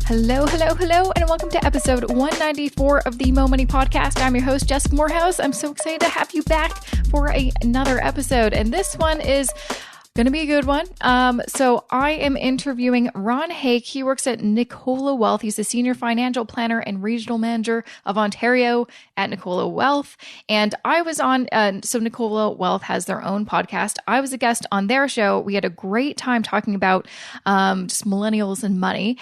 Hello, and welcome to episode 194 of the Mo Money Podcast. I'm your host, Jessica Morehouse. I'm so excited to have you back for another episode, and this one is going to be a good one. So I am interviewing Ron Haik. He works at Nicola Wealth. He's the senior financial planner and regional manager of Ontario at Nicola Wealth. And I was on, so Nicola Wealth has their own podcast. I was a guest on their show. We had a great time talking about just millennials and money,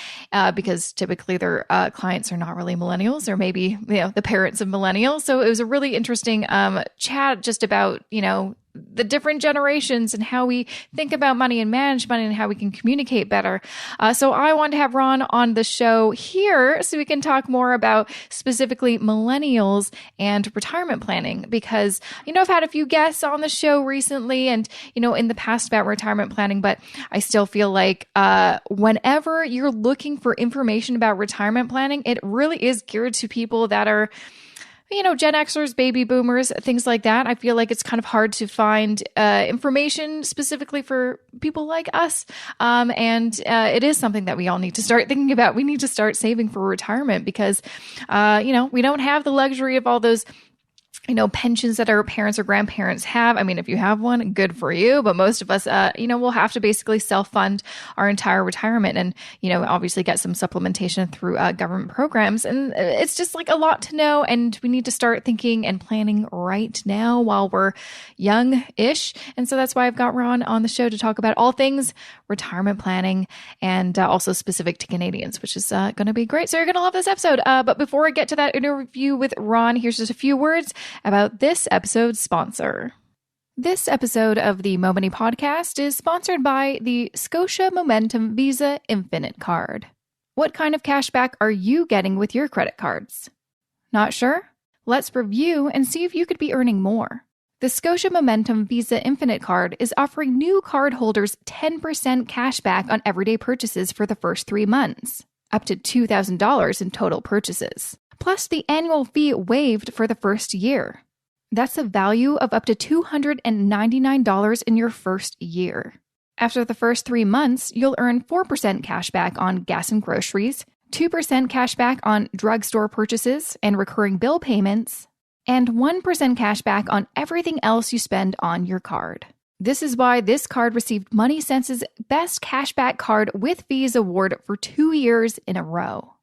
because typically their clients are not really millennials, or maybe, the parents of millennials. So it was a really interesting chat just about, the different generations and how we think about money and manage money and how we can communicate better. So I wanted to have Ron on the show here so we can talk more about specifically millennials and retirement planning, because, I've had a few guests on the show recently and, in the past about retirement planning, but I still feel like whenever you're looking for information about retirement planning, it really is geared to people that are Gen Xers, baby boomers, things like that. I feel like it's kind of hard to find information specifically for people like us. And it is something that we all need to start thinking about. We need to start saving for retirement because, we don't have the luxury of all those pensions that our parents or grandparents have. I mean, if you have one, good for you. But most of us, we'll have to basically self-fund our entire retirement and, obviously get some supplementation through government programs. And it's just like a lot to know. And we need to start thinking and planning right now while we're young-ish. And so that's why I've got Ron on the show to talk about all things retirement planning and also specific to Canadians, which is going to be great. So you're going to love this episode. But before I get to that interview with Ron, here's just a few words about this episode's sponsor. This episode of the Mo Money Podcast is sponsored by the Scotia Momentum Visa Infinite Card. What kind of cashback are you getting with your credit cards? Not sure? Let's review and see if you could be earning more. The Scotia Momentum Visa Infinite Card is offering new cardholders 10% cashback on everyday purchases for the first 3 months, up to $2,000 in total purchases, plus the annual fee waived for the first year. That's a value of up to $299 in your first year. After the first 3 months, you'll earn 4% cashback on gas and groceries, 2% cashback on drugstore purchases and recurring bill payments, and 1% cashback on everything else you spend on your card. This is why this card received Money Sense's Best Cashback Card with Fees award for 2 years in a row.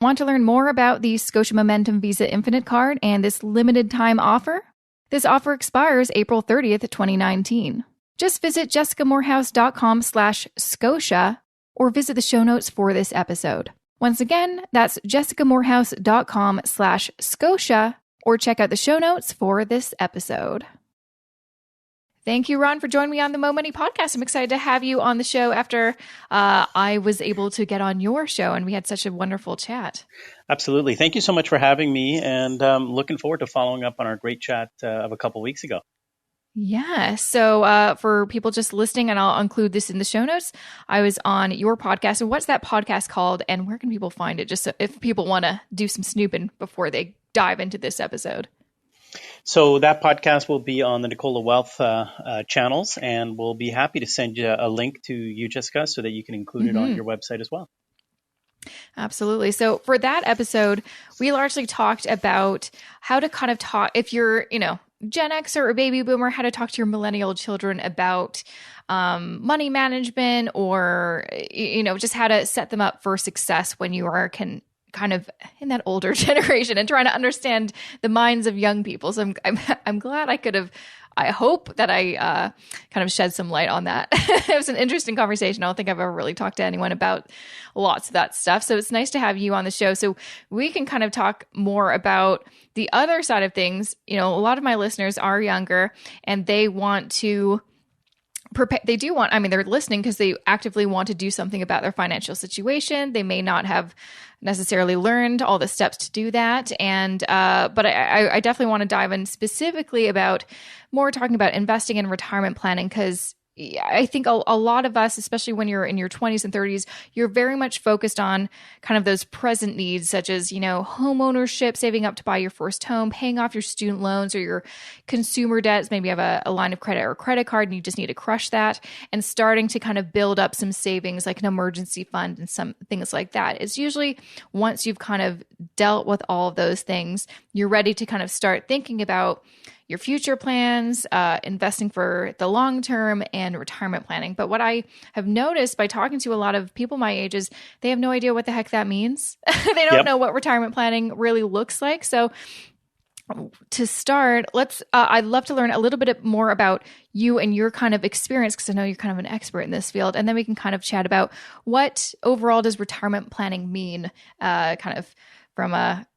Want to learn more about the Scotia Momentum Visa Infinite Card and this limited time offer? This offer expires April 30th, 2019. Just visit jessicamorehouse.com/Scotia or visit the show notes for this episode. Once again, that's jessicamorehouse.com/Scotia or check out the show notes for this episode. Thank you, Ron, for joining me on the Mo Money Podcast. I'm excited to have you on the show after I was able to get on your show, and we had such a wonderful chat. Absolutely. Thank you so much for having me, and looking forward to following up on our great chat of a couple weeks ago. Yeah. So for people just listening, and I'll include this in the show notes, I was on your podcast. And what's that podcast called, and where can people find it? Just so if people want to do some snooping before they dive into this episode. So that podcast will be on the Nicola Wealth channels, and we'll be happy to send you a link to you, Jessica, so that you can include it on your website as well. Absolutely. So for that episode, we largely talked about how to kind of talk, if you're, Gen X or baby boomer, how to talk to your millennial children about money management, or, just how to set them up for success when you are kind of in that older generation and trying to understand the minds of young people. So I'm glad I hope that I kind of shed some light on that. It was an interesting conversation. I don't think I've ever really talked to anyone about lots of that stuff. So it's nice to have you on the show so we can kind of talk more about the other side of things. A lot of my listeners are younger and they want to they're listening because they actively want to do something about their financial situation. They may not have necessarily learned all the steps to do that. And, but I definitely want to dive in specifically about more talking about investing in retirement planning, because I think a lot of us, especially when you're in your 20s and 30s, you're very much focused on kind of those present needs, such as, home ownership, saving up to buy your first home, paying off your student loans or your consumer debts. Maybe you have a line of credit or a credit card and you just need to crush that, and starting to kind of build up some savings like an emergency fund and some things like that. It's usually once you've kind of dealt with all of those things, you're ready to kind of start thinking about your future plans, investing for the long term, and retirement planning. But what I have noticed by talking to a lot of people my age is they have no idea what the heck that means. They don't know what retirement planning really looks like. So to start, I'd love to learn a little bit more about you and your kind of experience, because I know you're kind of an expert in this field. And then we can kind of chat about what overall does retirement planning mean, kind of from a,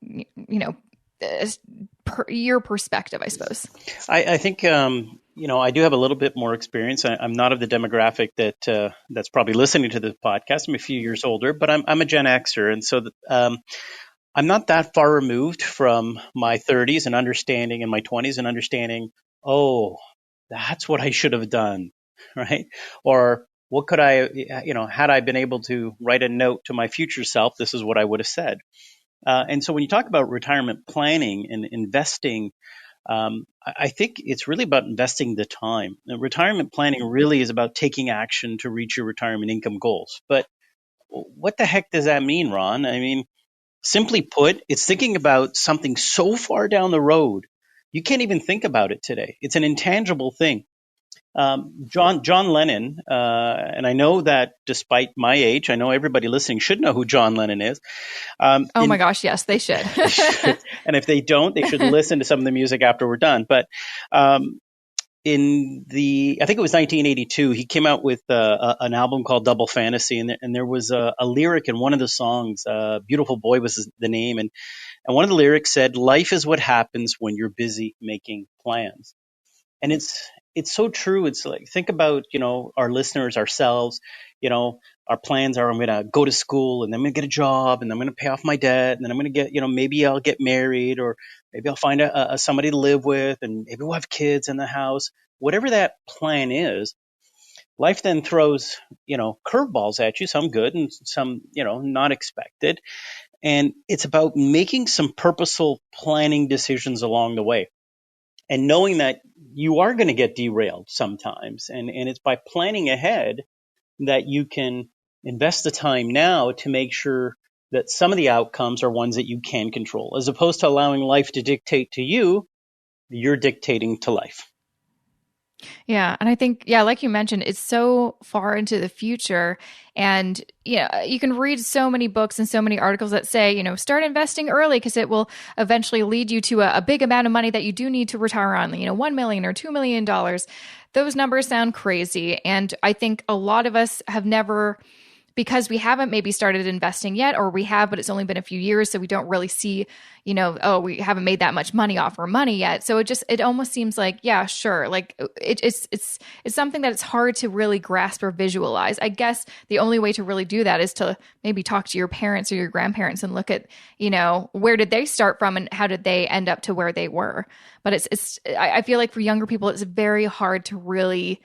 your perspective, I suppose. I think, I do have a little bit more experience. I'm not of the demographic that's probably listening to the podcast. I'm a few years older, but I'm a Gen Xer. And so I'm not that far removed from my 30s and understanding, in my 20s and understanding, oh, that's what I should have done, right? Or what could I, had I been able to write a note to my future self, this is what I would have said. And so when you talk about retirement planning and investing, I think it's really about investing the time. And retirement planning really is about taking action to reach your retirement income goals. But what the heck does that mean, Ron? I mean, simply put, it's thinking about something so far down the road, you can't even think about it today. It's an intangible thing. John Lennon, and I know that despite my age, I know everybody listening should know who John Lennon is. My gosh, yes, they should. And if they don't, they should listen to some of the music after we're done. But I think it was 1982, he came out with an album called Double Fantasy, and there was a lyric in one of the songs, Beautiful Boy was the name, and one of the lyrics said, "Life is what happens when you're busy making plans." And it's so true. It's like, think about, our listeners, ourselves, our plans are, I'm going to go to school and then I'm going to get a job and I'm going to pay off my debt. And then I'm going to get, maybe I'll get married, or maybe I'll find somebody to live with, and maybe we'll have kids in the house. Whatever that plan is, life then throws, curveballs at you, some good and some, not expected. And it's about making some purposeful planning decisions along the way, and knowing that you are going to get derailed sometimes. And it's by planning ahead that you can invest the time now to make sure that some of the outcomes are ones that you can control, as opposed to allowing life to dictate to you. You're dictating to life. Yeah. And I think, like you mentioned, it's so far into the future. And, you can read so many books and so many articles that say, start investing early because it will eventually lead you to a big amount of money that you do need to retire on, $1 million or $2 million. Those numbers sound crazy. And I think a lot of us have never, because we haven't maybe started investing yet, or we have, but it's only been a few years. So we don't really see, we haven't made that much money off our money yet. So it almost seems like, yeah, sure. Like it's something that it's hard to really grasp or visualize. I guess the only way to really do that is to maybe talk to your parents or your grandparents and look at, where did they start from and how did they end up to where they were? But I feel like for younger people, it's very hard to really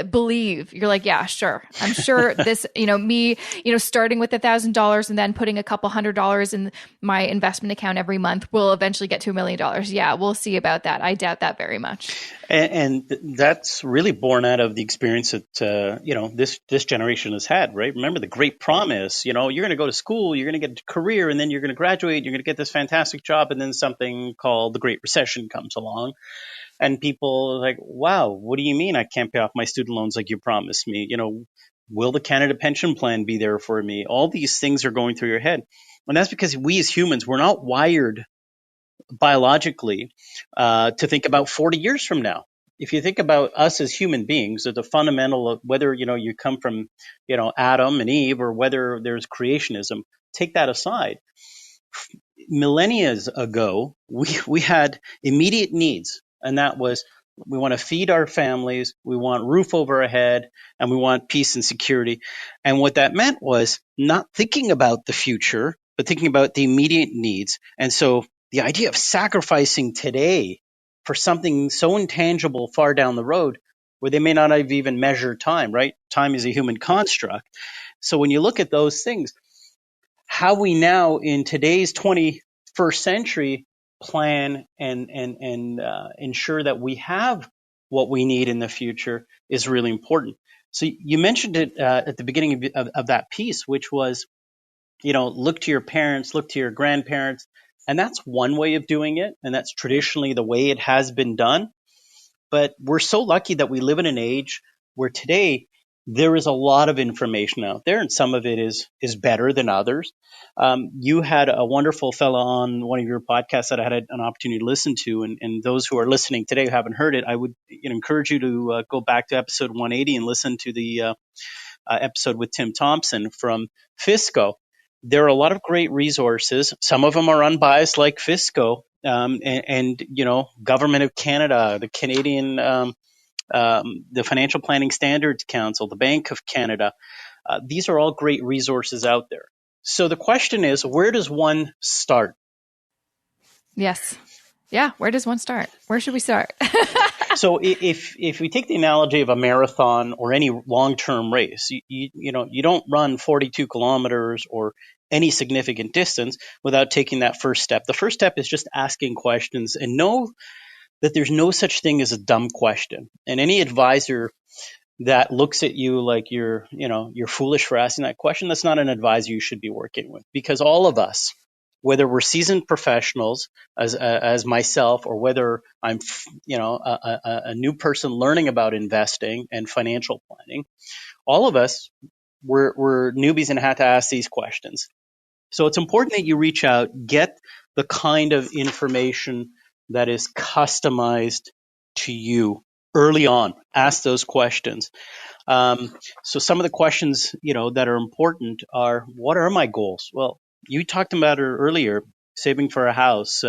believe. You're like, yeah, sure. I'm sure this, me, starting with $1,000 and then putting a couple $100 in my investment account every month will eventually get to $1 million. Yeah, we'll see about that. I doubt that very much. And that's really born out of the experience that, this generation has had, right? Remember the great promise, you're going to go to school, you're going to get a career, and then you're going to graduate, you're going to get this fantastic job. And then something called the Great Recession comes along. And people are like, wow, what do you mean I can't pay off my student loans like you promised me? Will the Canada pension plan be there for me? All these things are going through your head. And that's because we as humans, we're not wired biologically to think about 40 years from now. If you think about us as human beings, the fundamental of whether, you come from, Adam and Eve, or whether there's creationism, take that aside. Millennia ago, we had immediate needs. And that was, we want to feed our families, we want roof over our head, and we want peace and security. And what that meant was not thinking about the future, but thinking about the immediate needs. And so the idea of sacrificing today for something so intangible far down the road where they may not have even measured time, right? Time is a human construct. So when you look at those things, how we now in today's 21st century plan and ensure that we have what we need in the future is really important. So you mentioned it at the beginning of that piece, which was, look to your parents, look to your grandparents. And that's one way of doing it. And that's traditionally the way it has been done. But we're so lucky that we live in an age where today there is a lot of information out there, and some of it is better than others. You had a wonderful fellow on one of your podcasts that I had an opportunity to listen to, and those who are listening today who haven't heard it, I would encourage you to go back to episode 180 and listen to the episode with Tim Thompson from Fisco. There are a lot of great resources. Some of them are unbiased, like Fisco, and Government of Canada, the Canadian, the Financial Planning Standards Council, the Bank of Canada. These are all great resources out there. So the question is, where does one start? Yes. Yeah. Where does one start? Where should we start? So if we take the analogy of a marathon or any long-term race, you don't run 42 kilometers or any significant distance without taking that first step. The first step is just asking questions, and know that there's no such thing as a dumb question. And any advisor that looks at you like you're foolish for asking that question, that's not an advisor you should be working with, because all of us, whether we're seasoned professionals as myself, or whether I'm a new person learning about investing and financial planning, all of us we're newbies and had to ask these questions. So it's important that you reach out, get the kind of information that is customized to you early on. Ask those questions. So some of the questions that are important are, what are my goals? Well, you talked about it earlier, saving for a house,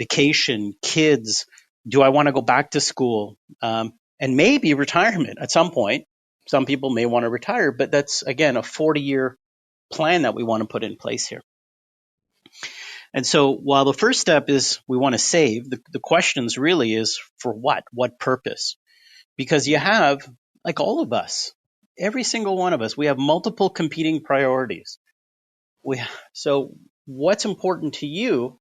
vacation, kids. Do I want to go back to school? And maybe retirement at some point. Some people may want to retire, but that's, again, a 40-year plan that we want to put in place here. And so while the first step is we want to save, the questions really is for what? What purpose? Because you have, like all of us, every single one of us, we have multiple competing priorities. So what's important to you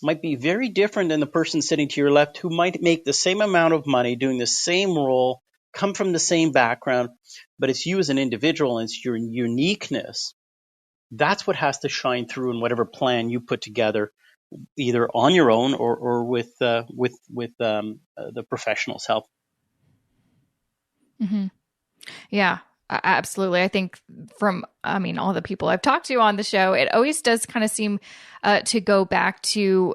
might be very different than the person sitting to your left, who might make the same amount of money, doing the same role, come from the same background, but it's you as an individual, and it's your uniqueness. That's what has to shine through in whatever plan you put together, either on your own or with the professional's help. Mm-hmm. Yeah, absolutely. I think all the people I've talked to on the show, it always does kind of seem to go back to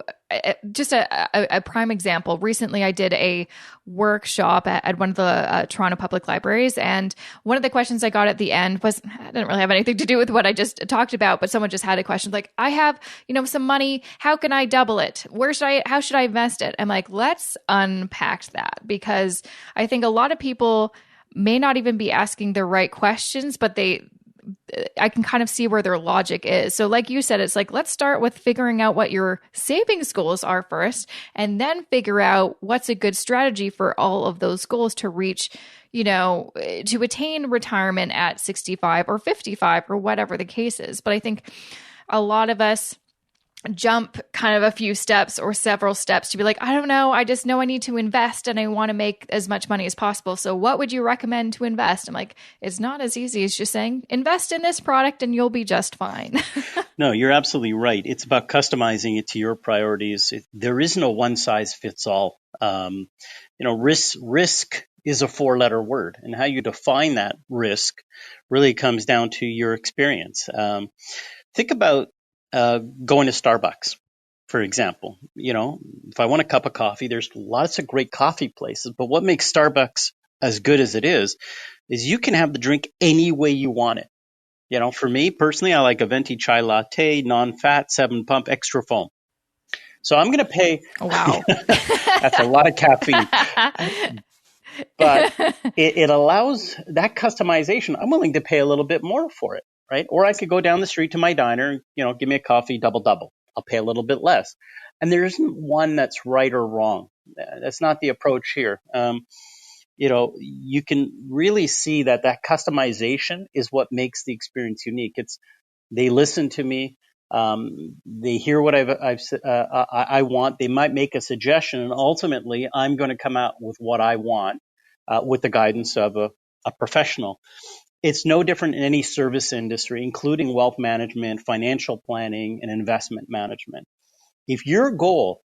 just a prime example. Recently, I did a workshop at one of the Toronto Public Libraries, and one of the questions I got at the end it didn't really have anything to do with what I just talked about, but someone just had a question like, I have, some money, how can I double it? How should I invest it? I'm like, let's unpack that, because I think a lot of people may not even be asking the right questions, but I can kind of see where their logic is. So like you said, it's like, let's start with figuring out what your savings goals are first, and then figure out what's a good strategy for all of those goals to reach, to attain retirement at 65 or 55 or whatever the case is. But I think a lot of us jump kind of a few steps or several steps to be like, I don't know, I just know I need to invest and I want to make as much money as possible. So what would you recommend to invest? I'm like, it's not as easy as just saying, invest in this product and you'll be just fine. No, you're absolutely right. It's about customizing it to your priorities. There is no one size fits all. Risk is a 4-letter word, and how you define that risk really comes down to your experience. Think about going to Starbucks, for example. If I want a cup of coffee, there's lots of great coffee places, but what makes Starbucks as good as it is you can have the drink any way you want it. For me personally, I like a venti chai latte, non-fat, 7 pump, extra foam. So I'm going to pay. Wow. That's a lot of caffeine. But it allows that customization. I'm willing to pay a little bit more for it. Right? Or I could go down the street to my diner, give me a coffee, double. I'll pay a little bit less. And there isn't one that's right or wrong. That's not the approach here. you can really see that customization is what makes the experience unique. They listen to me. They hear what I want. They might make a suggestion, and ultimately, I'm going to come out with what I want with the guidance of a professional. It's no different in any service industry, including wealth management, financial planning, and investment management. If your goal,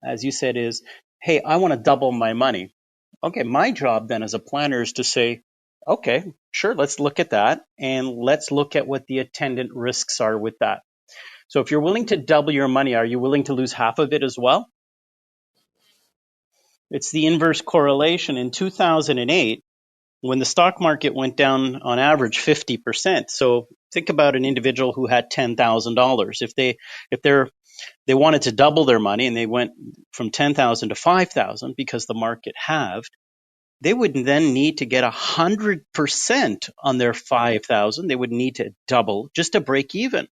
as you said, is, hey, I want to double my money. Okay, my job then as a planner is to say, okay, sure, let's look at that, and let's look at what the attendant risks are with that. So if you're willing to double your money, are you willing to lose half of it as well? It's the inverse correlation. In 2008, when the stock market went down on average 50%. So think about an individual who had $10,000. If they wanted to double their money and they went from 10,000 to 5,000 because the market halved, they would then need to get 100% on their 5,000. They would need to double just to break even.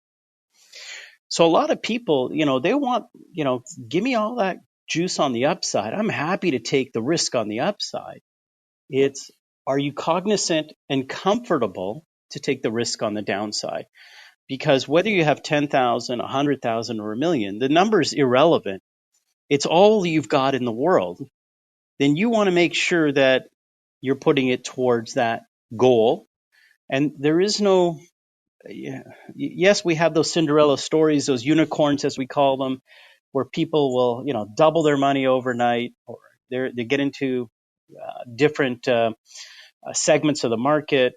So a lot of people, they want, give me all that juice on the upside. I'm happy to take the risk on the upside. It's, are you cognizant and comfortable to take the risk on the downside? Because whether you have 10,000, 100,000, or a million, the number is irrelevant. It's all you've got in the world. Then you want to make sure that you're putting it towards that goal. And there is no, yes, we have those Cinderella stories, those unicorns, as we call them, where people will, double their money overnight, or they get into different segments of the market,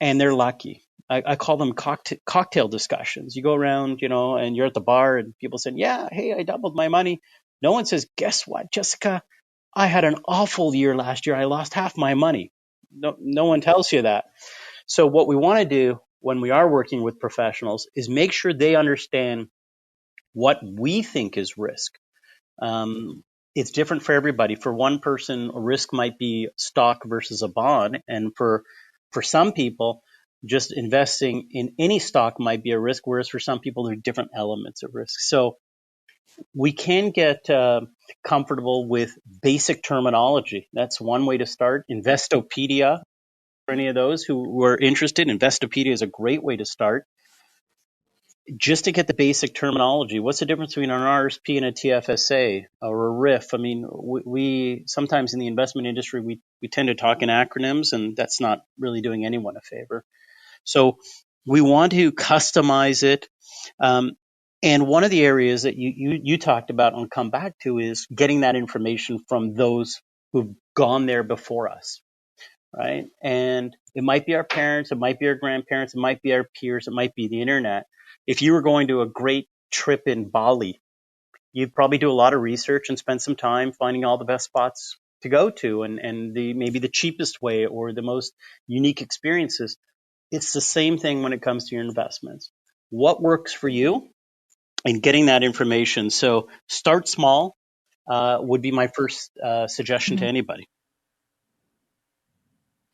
and they're lucky. I call them cocktail discussions. You go around, and you're at the bar, and people say, yeah, hey, I doubled my money. No one says, guess what, Jessica? I had an awful year last year. I lost half my money. No one tells you that. So what we want to do when we are working with professionals is make sure they understand what we think is risk. It's different for everybody. For one person, a risk might be stock versus a bond. And for some people, just investing in any stock might be a risk, whereas for some people, there are different elements of risk. So we can get comfortable with basic terminology. That's one way to start. Investopedia, for any of those who are interested, Investopedia is a great way to start. Just to get the basic terminology. What's the difference between an RSP and a TFSA or a RIF? I mean, we sometimes in the investment industry, we tend to talk in acronyms, and that's not really doing anyone a favor. So we want to customize it. And one of the areas that you talked about and come back to is getting that information from those who've gone there before us, right? And it might be our parents, it might be our grandparents, it might be our peers, it might be the internet. If you were going to a great trip in Bali, you'd probably do a lot of research and spend some time finding all the best spots to go to and maybe the cheapest way or the most unique experiences. It's the same thing when it comes to your investments. What works for you? And getting that information. So start small would be my first suggestion to anybody.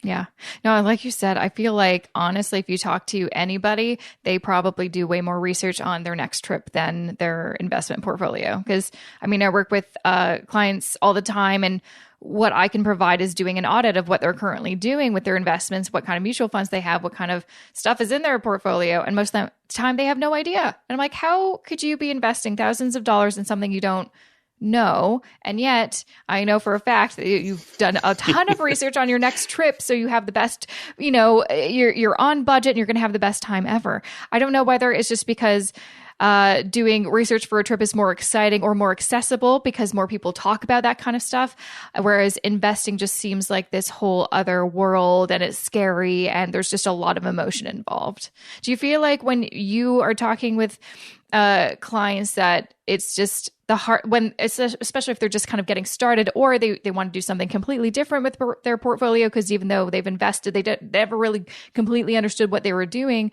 Yeah. No, like you said, I feel like honestly, if you talk to anybody, they probably do way more research on their next trip than their investment portfolio. Because I work with clients all the time, and what I can provide is doing an audit of what they're currently doing with their investments, what kind of mutual funds they have, what kind of stuff is in their portfolio. And most of the time they have no idea. And I'm like, how could you be investing thousands of dollars in something you don't know? And yet I know for a fact that you've done a ton of research on your next trip. So you have the best, you're on budget and you're going to have the best time ever. I don't know whether it's just because doing research for a trip is more exciting or more accessible because more people talk about that kind of stuff. Whereas investing just seems like this whole other world, and it's scary, and there's just a lot of emotion involved. Do you feel like when you are talking with clients that it's just the hard, when especially if they're just kind of getting started, or they want to do something completely different with their portfolio, because even though they've invested, they never really completely understood what they were doing.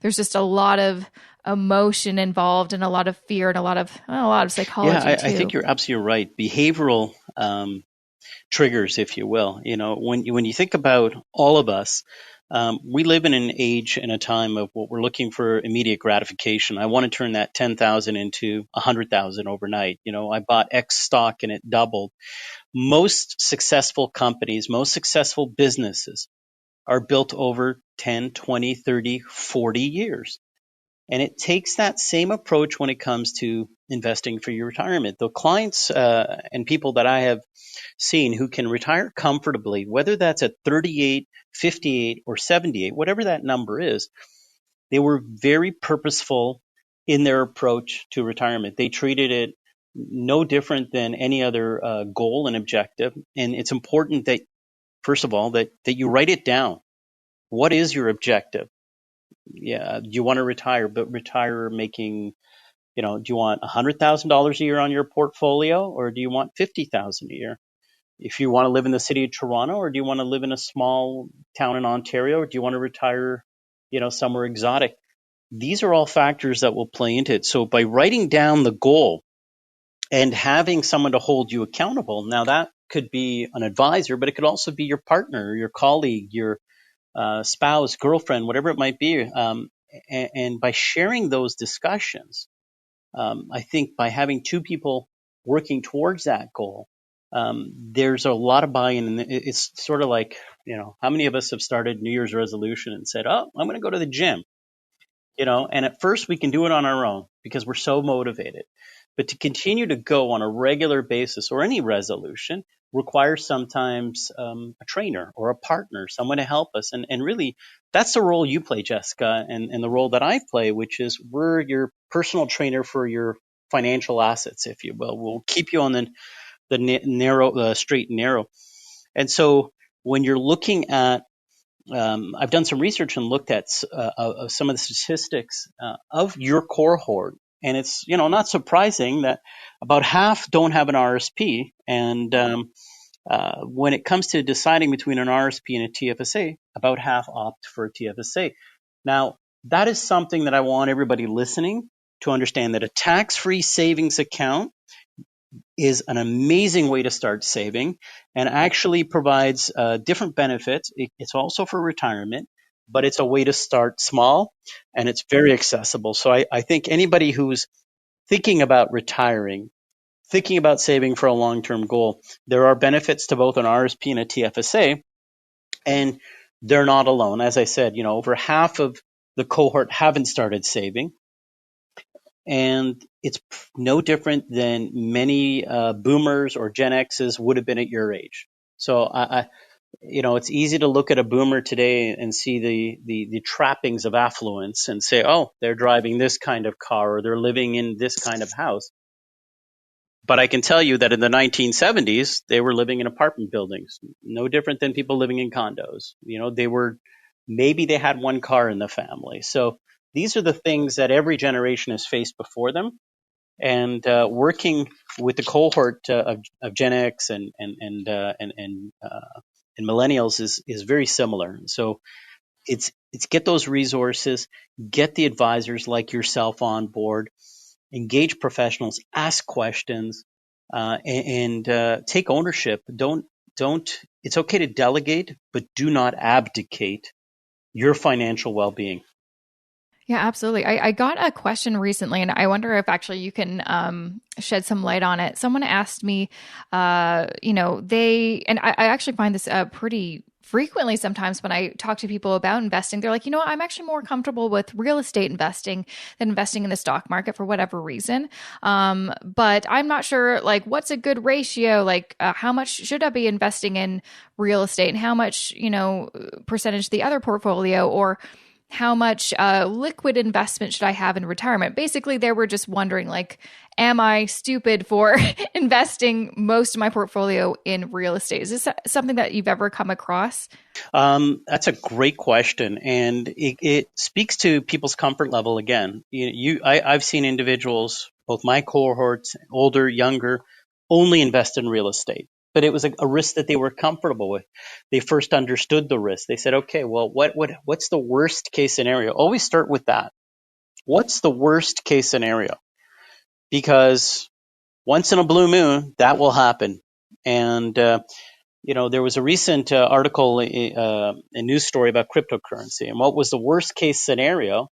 There's just a lot of emotion involved and a lot of fear and a lot of psychology. Yeah, I think you're absolutely right. Behavioral triggers, if you will. When you think about all of us, We live in an age and a time of what we're looking for immediate gratification. I want to turn that 10,000 into 100,000 overnight. I bought X stock and it doubled. Most successful companies, most successful businesses are built over 10, 20, 30, 40 years. And it takes that same approach when it comes to investing for your retirement. The clients and people that I have seen who can retire comfortably, whether that's at 38, 58, or 78, whatever that number is, they were very purposeful in their approach to retirement. They treated it no different than any other goal and objective. And it's important that, first of all, that you write it down. What is your objective? Yeah, you want to retire, but retire making, do you want $100,000 a year on your portfolio, or do you want $50,000 a year? If you want to live in the city of Toronto, or do you want to live in a small town in Ontario, or do you want to retire, somewhere exotic? These are all factors that will play into it. So by writing down the goal and having someone to hold you accountable, now that could be an advisor, but it could also be your partner, your colleague, your spouse, girlfriend, whatever it might be. And by sharing those discussions, I think by having two people working towards that goal, there's a lot of buy-in. And it's sort of like, how many of us have started New Year's resolution and said, oh, I'm going to go to the gym, and at first we can do it on our own because we're so motivated. But to continue to go on a regular basis, or any resolution, requires sometimes a trainer or a partner, someone to help us. And really, that's the role you play, Jessica, and the role that I play, which is we're your personal trainer for your financial assets, if you will. We'll keep you on the straight and narrow. And so when you're looking at, I've done some research and looked at some of the statistics of your cohort. And it's, not surprising that about half don't have an RSP. And when it comes to deciding between an RSP and a TFSA, about half opt for a TFSA. Now, that is something that I want everybody listening to understand, that a tax-free savings account is an amazing way to start saving, and actually provides different benefits. It's also for retirement, but it's a way to start small, and it's very accessible. So I think anybody who's thinking about retiring, thinking about saving for a long-term goal, there are benefits to both an RSP and a TFSA, and they're not alone. As I said, over half of the cohort haven't started saving. And it's no different than many boomers or Gen X's would have been at your age. So it's easy to look at a boomer today and see the trappings of affluence and say, oh, they're driving this kind of car, or they're living in this kind of house. But I can tell you that in the 1970s, they were living in apartment buildings, no different than people living in condos. Maybe they had one car in the family. So these are the things that every generation has faced before them. And working with the cohort of Gen X and millennials is very similar. So it's get those resources, get the advisors like yourself on board, engage professionals, ask questions, and take ownership. Don't. It's okay to delegate, but do not abdicate your financial well-being. Yeah, absolutely. I got a question recently, and I wonder if actually you can shed some light on it. Someone asked me, I actually find this pretty frequently sometimes when I talk to people about investing. They're like, I'm actually more comfortable with real estate investing than investing in the stock market for whatever reason. But I'm not sure, like, what's a good ratio? Like, how much should I be investing in real estate, and how much, percentage the other portfolio, or how much liquid investment should I have in retirement? Basically, they were just wondering, like, am I stupid for investing most of my portfolio in real estate? Is this something that you've ever come across? That's a great question, and it speaks to people's comfort level. Again, I've seen individuals, both my cohorts, older, younger, only invest in real estate. But it was a risk that they were comfortable with. They first understood the risk. They said, okay, well, what's the worst case scenario? Always start with that. What's the worst case scenario? Because once in a blue moon, that will happen. And There was a recent article, a news story about cryptocurrency, and what was the worst case scenario,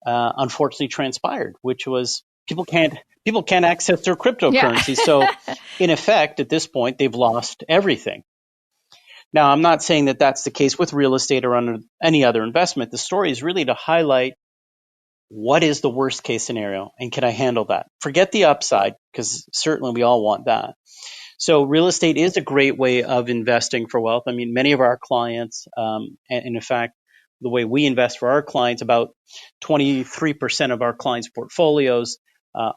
unfortunately transpired, which was people can't access their Yeah. cryptocurrency. So in effect, at this point, they've lost everything. Now, I'm not saying that that's the case with real estate or on any other investment. The story is really to highlight what is the worst case scenario and can I handle that? Forget the upside, because certainly we all want that. So real estate is a great way of investing for wealth. I mean, many of our clients, and in fact, the way we invest for our clients, about 23% of our clients' portfolios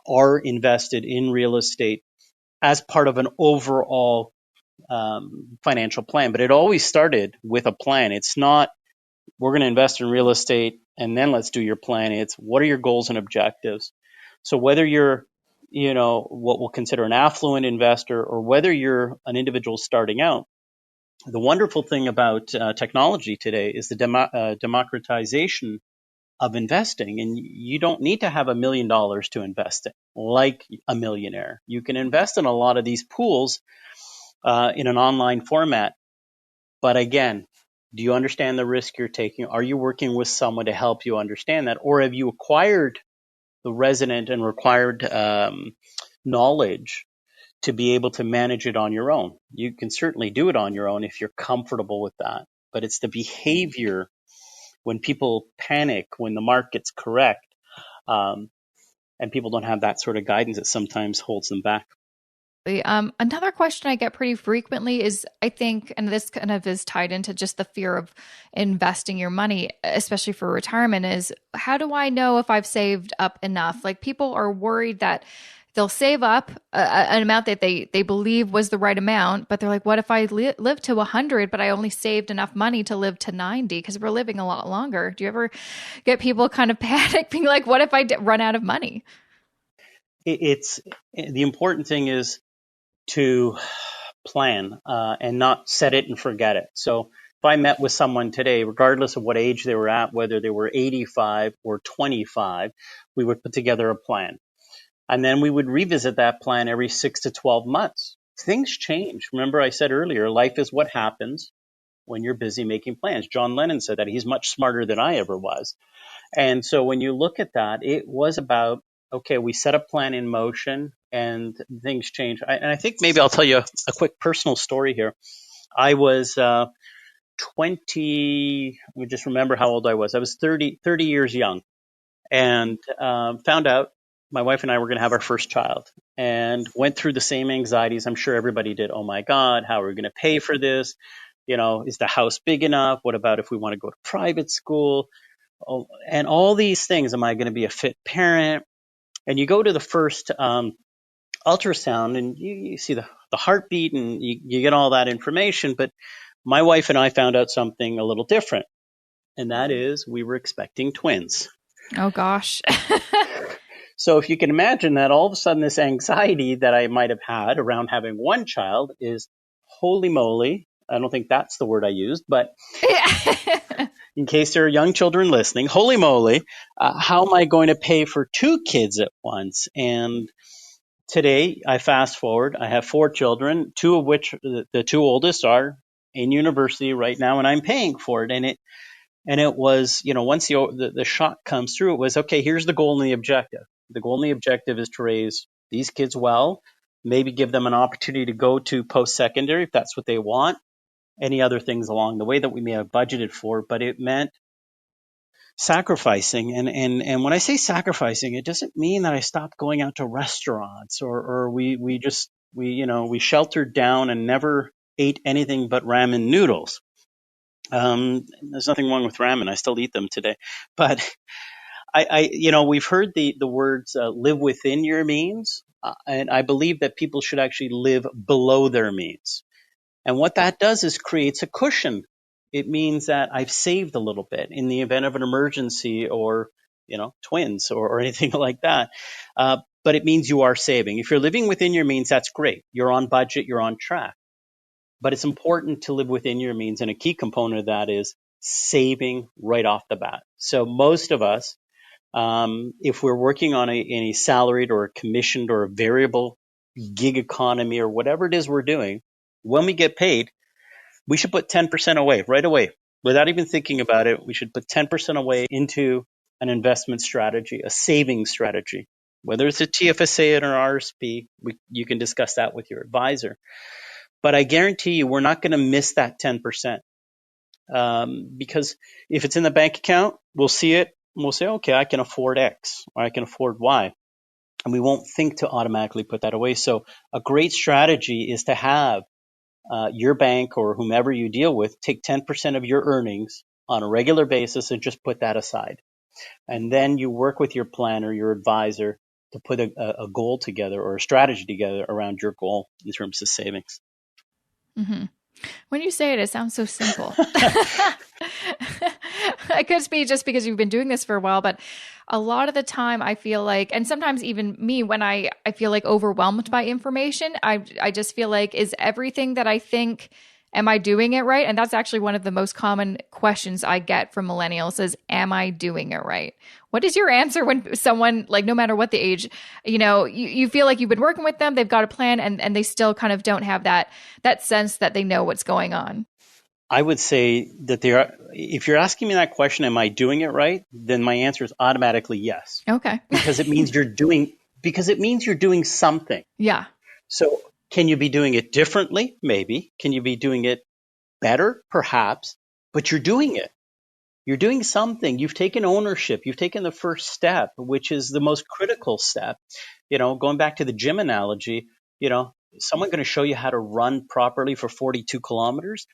are invested in real estate as part of an overall financial plan. But it always started with a plan. It's not, we're going to invest in real estate and then let's do your plan. It's, what are your goals and objectives? So whether you're, what we'll consider an affluent investor, or whether you're an individual starting out, the wonderful thing about technology today is the democratization of investing. And you don't need to have $1 million to invest in, like a millionaire. You can invest in a lot of these pools in an online format. But again, do you understand the risk you're taking? Are you working with someone to help you understand that? Or have you acquired the resident and required knowledge to be able to manage it on your own? You can certainly do it on your own if you're comfortable with that. But it's the behavior when people panic, when the market's correct, and people don't have that sort of guidance, that sometimes holds them back. Another question I get pretty frequently is, I think, and this kind of is tied into just the fear of investing your money, especially for retirement, is how do I know if I've saved up enough? Like, people are worried that they'll save up an amount that they believe was the right amount, but they're like, what if I live to 100, but I only saved enough money to live to 90? Because we're living a lot longer. Do you ever get people kind of panic, being like, what if I run out of money? It's the important thing is to plan and not set it and forget it. So if I met with someone today, regardless of what age they were at, whether they were 85 or 25, we would put together a plan. And then we would revisit that plan every 6 to 12 months. Things change. Remember, I said earlier, life is what happens when you're busy making plans. John Lennon said that. He's much smarter than I ever was. And so when you look at that, it was about, okay, we set a plan in motion and things change. And I think maybe I'll tell you a quick personal story here. I was 20, let me just remember how old I was. I was 30 years young, and found out my wife and I were going to have our first child, and went through the same anxieties I'm sure everybody did. Oh my God, how are we going to pay for this? Is the house big enough? What about if we want to go to private school? Oh, and all these things. Am I going to be a fit parent? And you go to the first ultrasound, and you see the heartbeat, and you get all that information. But my wife and I found out something a little different, and that is we were expecting twins. Oh, gosh. So if you can imagine that, all of a sudden this anxiety that I might have had around having one child is, holy moly. I don't think that's the word I used, but in case there are young children listening, holy moly, how am I going to pay for 2 kids at once? And today, I fast forward, I have 4 children, 2 of which, the 2 oldest, are in university right now, and I'm paying for it. And it was, once the shock comes through, it was, okay, here's the goal and the objective. The goal and the objective is to raise these kids well, maybe give them an opportunity to go to post-secondary if that's what they want, any other things along the way that we may have budgeted for. But it meant sacrificing. And when I say sacrificing, it doesn't mean that I stopped going out to restaurants, or we sheltered down and never ate anything but ramen noodles. There's nothing wrong with ramen. I still eat them today. But we've heard the words live within your means. And I believe that people should actually live below their means. And what that does is creates a cushion. It means that I've saved a little bit in the event of an emergency, or, twins, or anything like that. But it means you are saving. If you're living within your means, that's great. You're on budget, you're on track. But it's important to live within your means. And a key component of that is saving right off the bat. So most of us, if we're working on a salaried or a commissioned or a variable gig economy or whatever it is we're doing, when we get paid, we should put 10% away right away. Without even thinking about it, we should put 10% away into an investment strategy, a saving strategy. Whether it's a TFSA or an RSP, you can discuss that with your advisor. But I guarantee you, we're not going to miss that 10%. Because if it's in the bank account, we'll see it and we'll say, okay, I can afford X or I can afford Y. And we won't think to automatically put that away. So a great strategy is to have your bank or whomever you deal with take 10% of your earnings on a regular basis and just put that aside. And then you work with your planner, your advisor, to put a goal together or a strategy together around your goal in terms of savings. Mm-hmm. When you say it, it sounds so simple. It could be just because you've been doing this for a while, but a lot of the time I feel like, and sometimes even me, when I feel like overwhelmed by information, I just feel like, is everything that I think, am I doing it right? And that's actually one of the most common questions I get from millennials is, am I doing it right? What is your answer when someone, like, no matter what the age, you feel like you've been working with them, they've got a plan, and they still kind of don't have that sense that they know what's going on? I would say that if you're asking me that question, am I doing it right? Then my answer is automatically yes. Okay. Because it means you're doing something. Yeah. So can you be doing it differently? Maybe. Can you be doing it better? Perhaps. But you're doing it. You're doing something. You've taken ownership. You've taken the first step, which is the most critical step. Going back to the gym analogy, is someone going to show you how to run properly for 42 kilometers?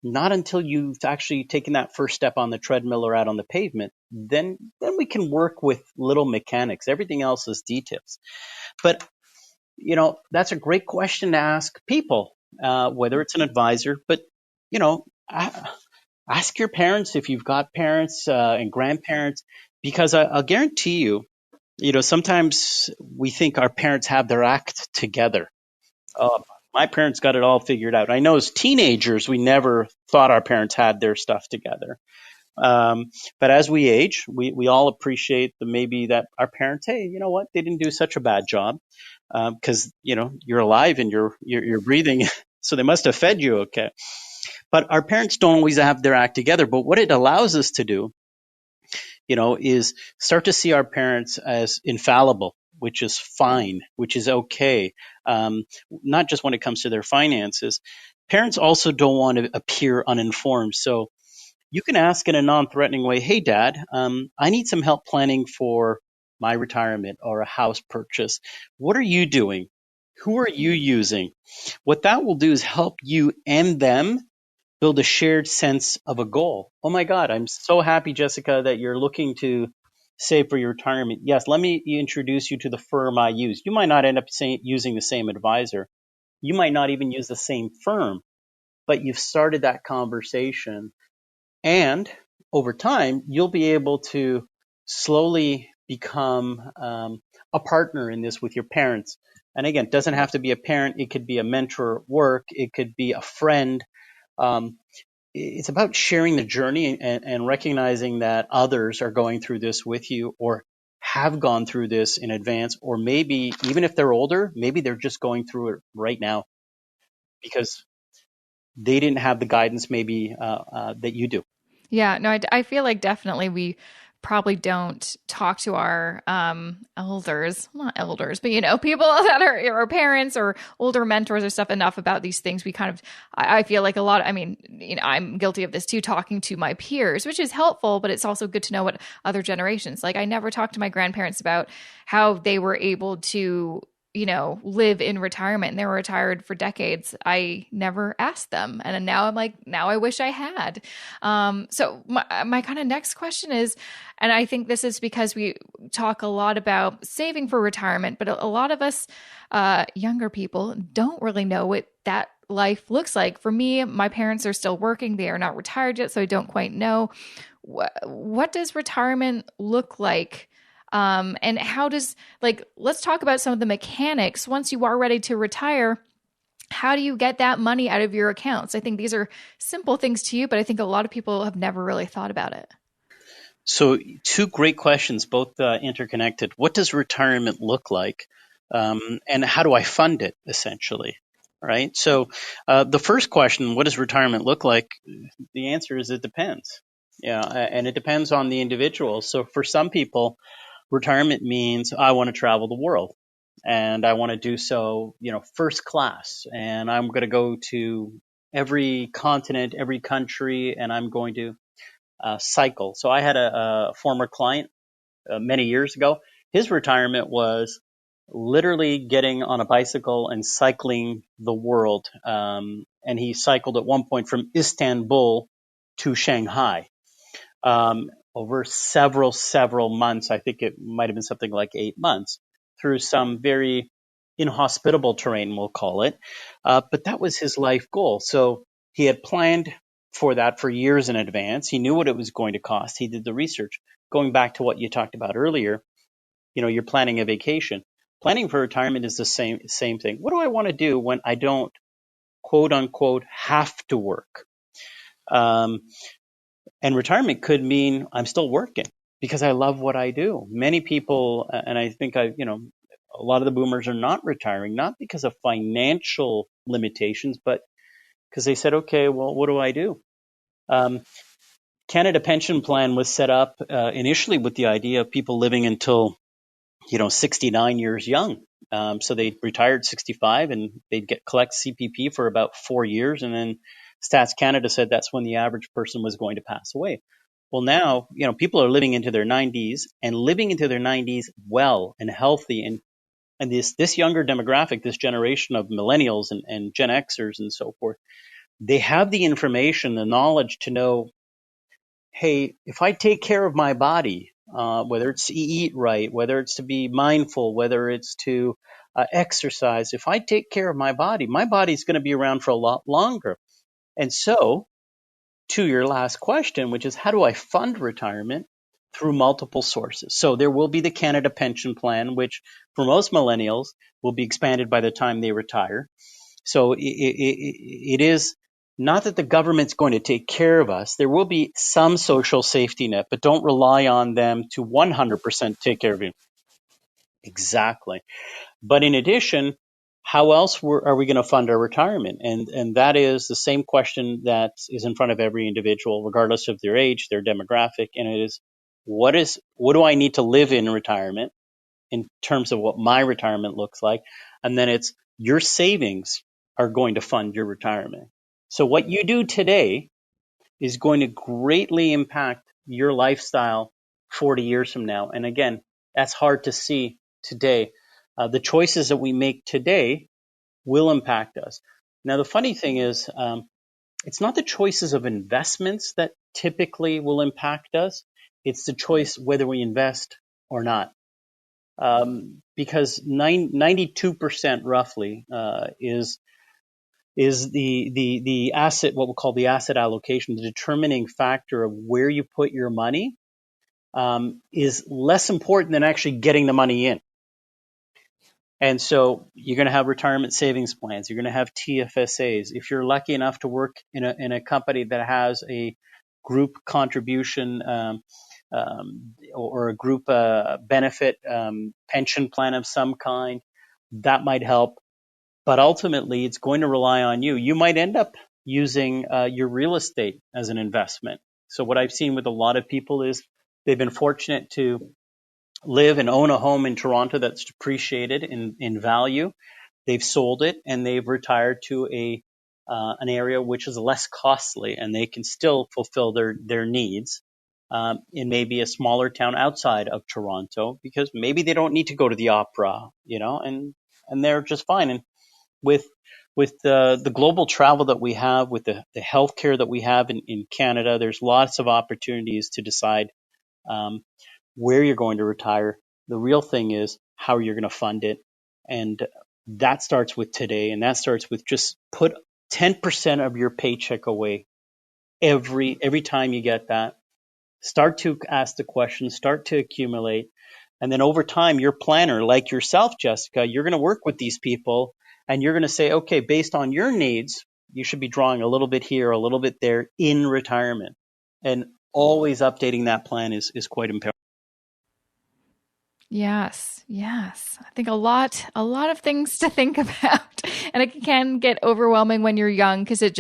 Not until you've actually taken that first step on the treadmill or out on the pavement. Then we can work with little mechanics. Everything else is details. But, that's a great question to ask people, whether it's an advisor. But, ask your parents if you've got parents and grandparents, because I'll guarantee you, sometimes we think our parents have their act together. My parents got it all figured out. I know as teenagers, we never thought our parents had their stuff together. But as we age, we all appreciate maybe that our parents, hey, you know what? They didn't do such a bad job because, you're alive and you're breathing. So they must have fed you okay. But our parents don't always have their act together. But what it allows us to do, is start to see our parents as infallible, which is fine, which is okay. Not just when it comes to their finances. Parents also don't want to appear uninformed. So you can ask in a non-threatening way, hey, Dad, I need some help planning for my retirement or a house purchase. What are you doing? Who are you using? What that will do is help you and them build a shared sense of a goal. Oh my God, I'm so happy, Jessica, that you're looking to save for your retirement. Yes, let me introduce you to the firm I use. You might not end up using the same advisor. You might not even use the same firm, but you've started that conversation. And over time, you'll be able to slowly become a partner in this with your parents. And again, it doesn't have to be a parent. It could be a mentor at work. It could be a friend. It's about sharing the journey and recognizing that others are going through this with you or have gone through this in advance, or maybe even if they're older, maybe they're just going through it right now because they didn't have the guidance maybe that you do. Yeah, no, I feel like definitely we probably don't talk to our elders, not elders, but people that are our parents or older mentors or stuff enough about these things. We kind of, I feel like a lot, I'm guilty of this too, talking to my peers, which is helpful, but it's also good to know what other generations, like I never talked to my grandparents about how they were able to live in retirement, and they were retired for decades. I never asked them. And now I'm like, now I wish I had. So my kind of next question is, and I think this is because we talk a lot about saving for retirement, but a lot of us younger people don't really know what that life looks like. For me, my parents are still working. They are not retired yet, so I don't quite know. What does retirement look like? And how does, let's talk about some of the mechanics. Once you are ready to retire, how do you get that money out of your accounts? I think these are simple things to you, but I think a lot of people have never really thought about it. So 2 great questions, both interconnected. What does retirement look like? And how do I fund it, essentially? right? So the first question, what does retirement look like? The answer is it depends. Yeah, and it depends on the individual. So for some people, retirement means I want to travel the world and I want to do so, first class. And I'm going to go to every continent, every country, and I'm going to cycle. So I had a former client many years ago. His retirement was literally getting on a bicycle and cycling the world. And he cycled at one point from Istanbul to Shanghai over several months. I think it might have been something like 8 months through some very inhospitable terrain, we'll call it. But that was his life goal. So he had planned for that for years in advance. He knew what it was going to cost. He did the research. Going back to what you talked about earlier, you're planning a vacation. Planning for retirement is the same thing. What do I want to do when I don't, quote unquote, have to work? And retirement could mean I'm still working because I love what I do. Many people, and I think a lot of the boomers are not retiring, not because of financial limitations, but because they said, okay, well, what do I do? Canada Pension Plan was set up initially with the idea of people living until 69 years young. So they retired 65 and they'd collect CPP for about 4 years. And then Stats Canada said that's when the average person was going to pass away. Well, now, people are living into their 90s and living into their 90s well and healthy. And this younger demographic, this generation of millennials and Gen Xers and so forth, they have the information, the knowledge to know, hey, if I take care of my body, whether it's to eat right, whether it's to be mindful, whether it's to exercise, if I take care of my body's going to be around for a lot longer. And so, to your last question, which is how do I fund retirement? Through multiple sources. So there will be the Canada Pension Plan, which for most millennials will be expanded by the time they retire. So it is not that the government's going to take care of us. There will be some social safety net, but don't rely on them to 100% take care of you. Exactly. But in addition, how else are we going to fund our retirement? And that is the same question that is in front of every individual, regardless of their age, their demographic. And it is, what do I need to live in retirement in terms of what my retirement looks like? And then it's your savings are going to fund your retirement. So what you do today is going to greatly impact your lifestyle 40 years from now. And again, that's hard to see today. The choices that we make today will impact us. Now, the funny thing is, it's not the choices of investments that typically will impact us. It's the choice whether we invest or not. Because 92% roughly is the asset, what we'll call the asset allocation, the determining factor of where you put your money, is less important than actually getting the money in. And so you're going to have retirement savings plans. You're going to have TFSAs. If you're lucky enough to work in a company that has a group contribution or a group benefit pension plan of some kind, that might help. But ultimately, it's going to rely on you. You might end up using your real estate as an investment. So what I've seen with a lot of people is they've been fortunate to live and own a home in Toronto that's depreciated in value. They've sold it and they've retired to an area which is less costly, and they can still fulfill their needs in maybe a smaller town outside of Toronto, because maybe they don't need to go to the opera, and they're just fine. And with the global travel that we have, with the healthcare that we have in Canada, there's lots of opportunities to decide where you're going to retire. The real thing is how you're going to fund it. And that starts with today. And that starts with just put 10% of your paycheck away every time you get that. Start to ask the questions, start to accumulate. And then over time, your planner, like yourself, Jessica, you're going to work with these people and you're going to say, okay, based on your needs, you should be drawing a little bit here, a little bit there in retirement. And always updating that plan is quite imperative. Yes. Yes. I think a lot of things to think about. And it can get overwhelming when you're young because it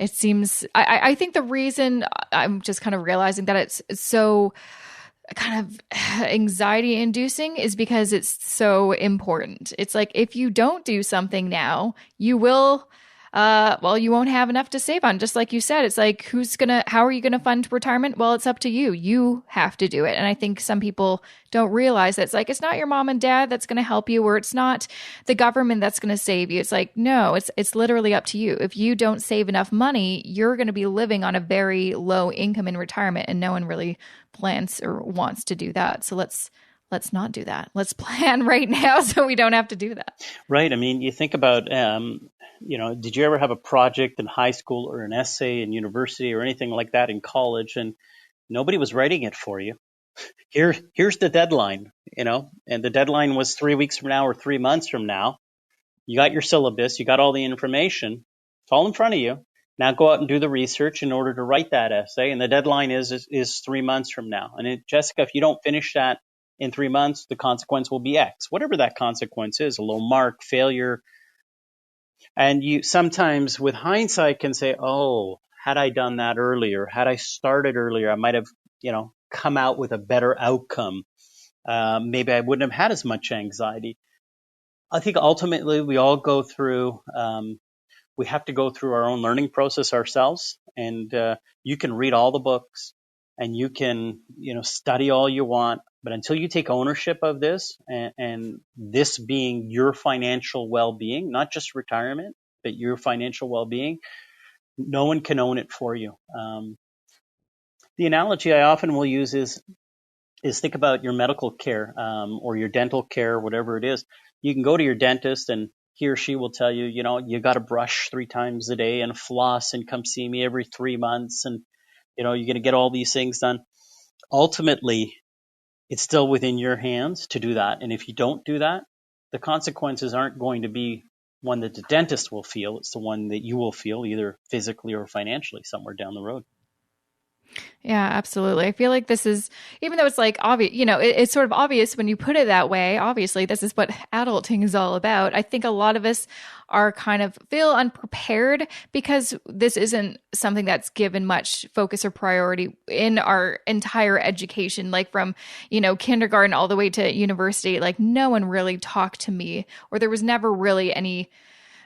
seems, I think the reason I'm just kind of realizing that it's so kind of anxiety inducing is because it's so important. It's like if you don't do something now, you will you won't have enough to save on. Just like you said, it's like how are you gonna fund retirement? Well, it's up to you. You have to do it. And I think some people don't realize that it's not your mom and dad that's gonna help you, or it's not the government that's gonna save you. It's like, no, it's literally up to you. If you don't save enough money, you're gonna be living on a very low income in retirement, and no one really plans or wants to do that. So let's not do that. Let's plan right now so we don't have to do that. Right. I mean, you think about, did you ever have a project in high school or an essay in university or anything like that in college, and nobody was writing it for you? Here's the deadline, and the deadline was 3 weeks from now or 3 months from now. You got your syllabus, you got all the information. It's all in front of you. Now go out and do the research in order to write that essay. And the deadline is 3 months from now. And Jessica, if you don't finish that in 3 months, the consequence will be X, whatever that consequence is, a low mark, failure. And you sometimes with hindsight can say, oh, had I done that earlier, had I started earlier, I might have, come out with a better outcome. Maybe I wouldn't have had as much anxiety. I think ultimately we all go through, we have to go through our own learning process ourselves. And you can read all the books and you can, study all you want. But until you take ownership of this and this being your financial well-being, not just retirement, but your financial well-being, no one can own it for you. The analogy I often will use is think about your medical care or your dental care, whatever it is. You can go to your dentist and he or she will tell you, you got to brush 3 times a day and floss and come see me every 3 months. And, you're going to get all these things done. Ultimately, it's still within your hands to do that. And if you don't do that, the consequences aren't going to be one that the dentist will feel. It's the one that you will feel either physically or financially somewhere down the road. Yeah, absolutely. I feel like this is, even though it's like obvious, it's sort of obvious when you put it that way. Obviously, this is what adulting is all about. I think a lot of us are kind of feel unprepared because this isn't something that's given much focus or priority in our entire education, like from, kindergarten all the way to university. Like no one really talked to me, or there was never really any,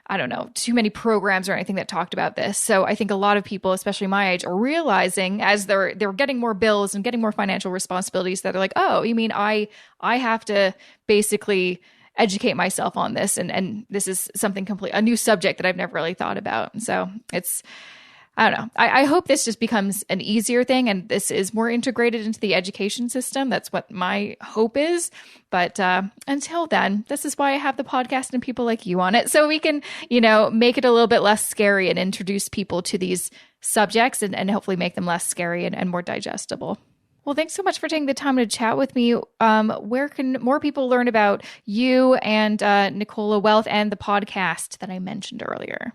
I don't know, too many programs or anything that talked about this. So I think a lot of people, especially my age, are realizing as they're getting more bills and getting more financial responsibilities that are like, oh, you mean I have to basically educate myself on this. And this is something a new subject that I've never really thought about. And so it's, I don't know. I hope this just becomes an easier thing and this is more integrated into the education system. That's what my hope is. But until then, this is why I have the podcast and people like you on it. So we can, make it a little bit less scary and introduce people to these subjects and hopefully make them less scary and more digestible. Well, thanks so much for taking the time to chat with me. Where can more people learn about you and Nicola Wealth and the podcast that I mentioned earlier?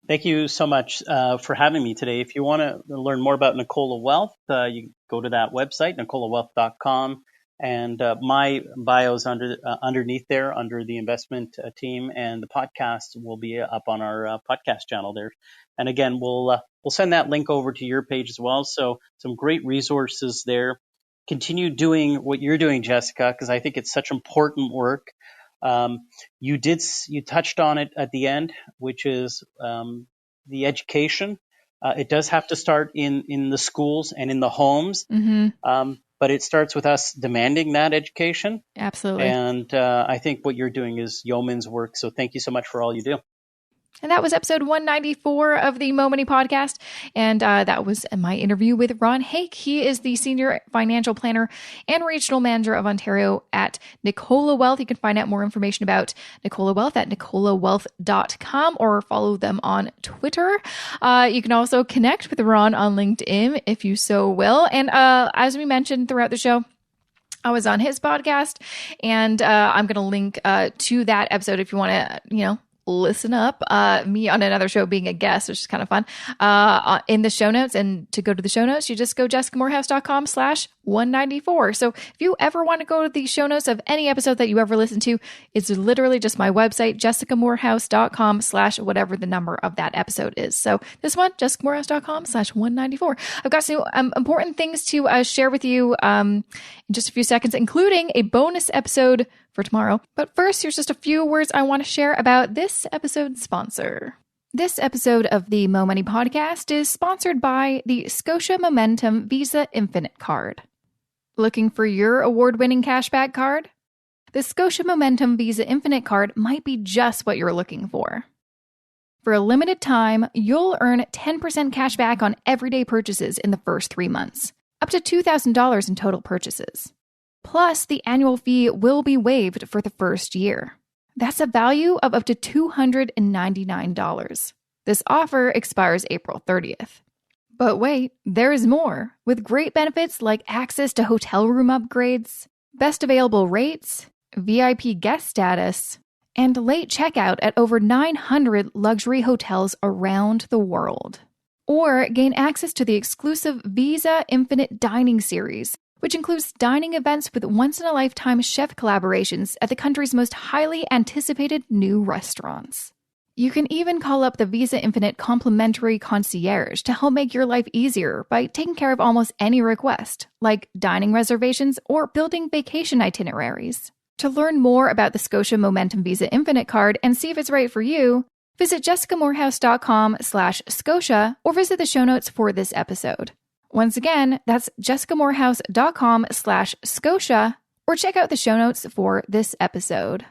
Thank you so much for having me today. If you want to learn more about Nicola Wealth, you go to that website, nicolawealth.com. And my bio is underneath there, under the investment team, and the podcast will be up on our podcast channel there. And again, we'll send that link over to your page as well. So some great resources there. Continue doing what you're doing, Jessica, because I think it's such important work. You touched on it at the end, which is the education. It does have to start in the schools and in the homes. Mm-hmm. But it starts with us demanding that education. Absolutely. And I think what you're doing is yeoman's work. So thank you so much for all you do. And that was episode 194 of the Mo Money Podcast. And that was my interview with Ron Haik. He is the Senior Financial Planner and Regional Manager of Ontario at Nicola Wealth. You can find out more information about Nicola Wealth at nicolawealth.com or follow them on Twitter. You can also connect with Ron on LinkedIn if you so will. And as we mentioned throughout the show, I was on his podcast, and I'm going to link to that episode if you want to, listen up, me on another show being a guest, which is kind of fun, in the show notes. And to go to the show notes, you just go jessicamorehouse.com/194. 194. So if you ever want to go to the show notes of any episode that you ever listen to, it's literally just my website, jessicamorehouse.com/whatever the number of that episode is. So this one, jessicamorehouse.com/194. I've got some important things to share with you in just a few seconds, including a bonus episode for tomorrow. But first, here's just a few words I want to share about this episode's sponsor. This episode of the Mo Money Podcast is sponsored by the Scotia Momentum Visa Infinite Card. Looking for your award-winning cashback card? The Scotia Momentum Visa Infinite Card might be just what you're looking for. For a limited time, you'll earn 10% cash back on everyday purchases in the first 3 months, up to $2,000 in total purchases. Plus, the annual fee will be waived for the first year. That's a value of up to $299. This offer expires April 30th. But wait, there is more, with great benefits like access to hotel room upgrades, best available rates, VIP guest status, and late checkout at over 900 luxury hotels around the world. Or gain access to the exclusive Visa Infinite Dining Series, which includes dining events with once-in-a-lifetime chef collaborations at the country's most highly anticipated new restaurants. You can even call up the Visa Infinite Complimentary Concierge to help make your life easier by taking care of almost any request, like dining reservations or building vacation itineraries. To learn more about the Scotia Momentum Visa Infinite Card and see if it's right for you, visit jessicamorehouse.com/Scotia or visit the show notes for this episode. Once again, that's jessicamorehouse.com/Scotia, or check out the show notes for this episode.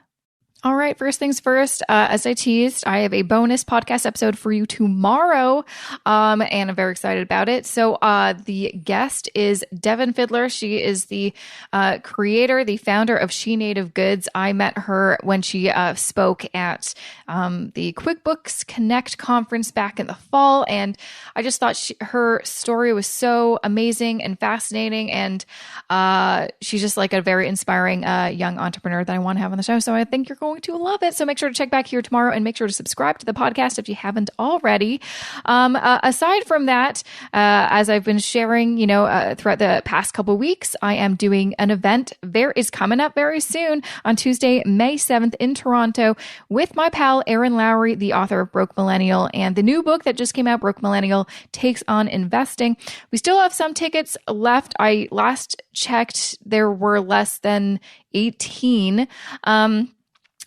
All right, first things first, as I teased, I have a bonus podcast episode for you tomorrow, and I'm very excited about it. So the guest is Devin Fiddler. She is the creator, the founder of She Native Goods. I met her when she spoke at the QuickBooks Connect conference back in the fall, and I just thought her story was so amazing and fascinating, and she's just like a very inspiring young entrepreneur that I want to have on the show. So I think you're going to love it. So make sure to check back here tomorrow and make sure to subscribe to the podcast if you haven't already. Aside from that, as I've been sharing, throughout the past couple of weeks, I am doing an event. There is coming up very soon on Tuesday, May 7th in Toronto with my pal, Erin Lowry, the author of Broke Millennial, and the new book that just came out, Broke Millennial Takes on Investing. We still have some tickets left. I last checked, there were less than 18.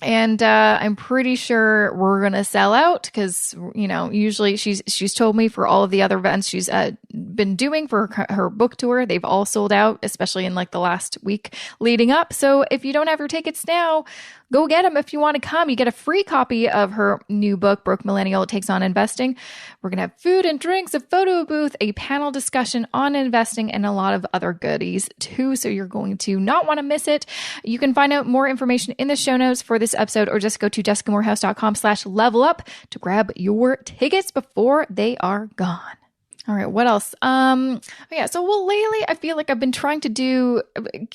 And I'm pretty sure we're going to sell out because, usually she's told me for all of the other events she's been doing for her book tour, they've all sold out, especially in like the last week leading up. So if you don't have your tickets now, go get them if you want to come. You get a free copy of her new book, Broke Millennial Takes on Investing. We're going to have food and drinks, a photo booth, a panel discussion on investing, and a lot of other goodies too. So you're going to not want to miss it. You can find out more information in the show notes for this episode, or just go to jessicamorehouse.com/level-up to grab your tickets before they are gone. All right, what else? So lately I feel like I've been trying to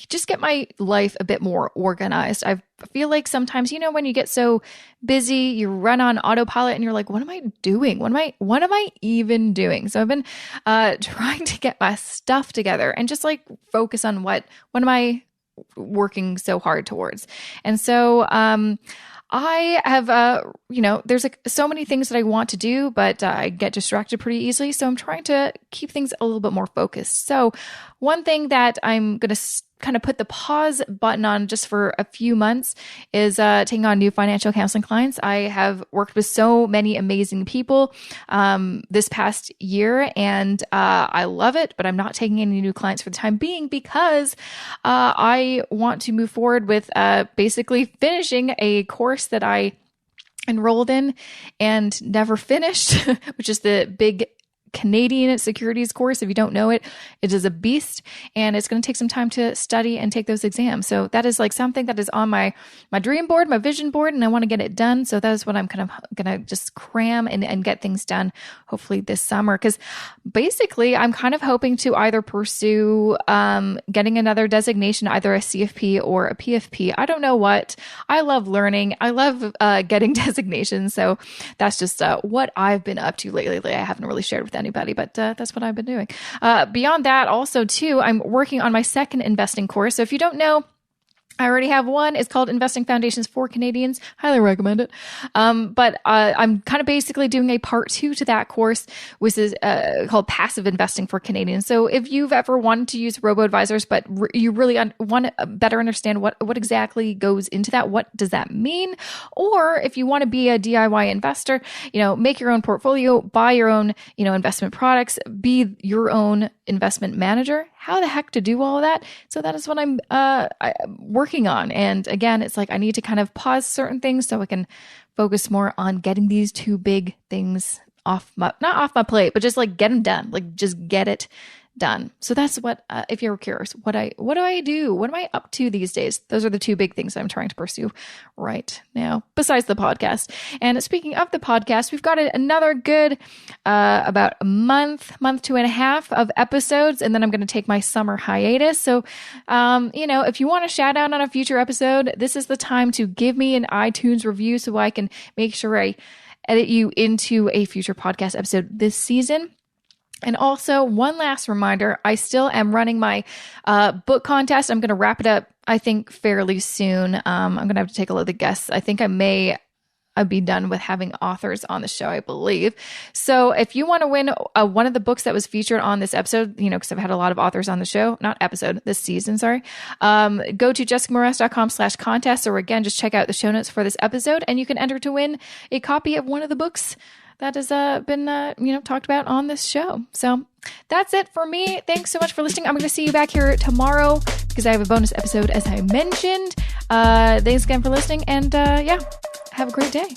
just get my life a bit more organized. I feel like sometimes, when you get so busy, you run on autopilot and you're like, what am I doing? What am I even doing? So I've been trying to get my stuff together and just like focus on what am I working so hard towards. And so, I have, there's like so many things that I want to do, but I get distracted pretty easily. So I'm trying to keep things a little bit more focused. So one thing that I'm going to kind of put the pause button on just for a few months is taking on new financial counseling clients. I have worked with so many amazing people this past year, and I love it, but I'm not taking any new clients for the time being because I want to move forward with basically finishing a course that I enrolled in and never finished, which is the big Canadian securities course. If you don't know it, it is a beast, and it's going to take some time to study and take those exams. So that is like something that is on my dream board, my vision board, and I want to get it done. So that is what I'm kind of going to just cram and get things done hopefully this summer. Because basically I'm kind of hoping to either pursue getting another designation, either a CFP or a PFP. I don't know what. I love learning. I love getting designations. So that's just what I've been up to lately. I haven't really shared with anybody, but that's what I've been doing. Beyond that, also too, I'm working on my second investing course. So if you don't know, I already have one. It's called Investing Foundations for Canadians. Highly recommend it. But I'm kind of basically doing a part 2 to that course, which is called Passive Investing for Canadians. So if you've ever wanted to use robo-advisors, but you really want to better understand what exactly goes into that, what does that mean? Or if you want to be a DIY investor, make your own portfolio, buy your own, investment products, be your own investment manager, how the heck to do all of that? So that is what I'm working on. And again, it's like I need to kind of pause certain things so I can focus more on getting these 2 big things not off my plate, but just like get them done, like just get it done. So that's what, if you're curious, what do I do? What am I up to these days? Those are the 2 big things I'm trying to pursue right now, besides the podcast. And speaking of the podcast, we've got another good, about a month to and a half of episodes. And then I'm going to take my summer hiatus. So, if you want to shout out on a future episode, this is the time to give me an iTunes review so I can make sure I edit you into a future podcast episode this season. And also, one last reminder, I still am running my book contest. I'm going to wrap it up, I think, fairly soon. I'm going to have to take a look at the guests. I think I may be done with having authors on the show, I believe. So if you want to win one of the books that was featured on this episode, because I've had a lot of authors on the show, this season, sorry, go to jessicamorales.com/contest, or again, just check out the show notes for this episode, and you can enter to win a copy of one of the books that has been, talked about on this show. So that's it for me. Thanks so much for listening. I'm going to see you back here tomorrow because I have a bonus episode, as I mentioned. Thanks again for listening, and have a great day.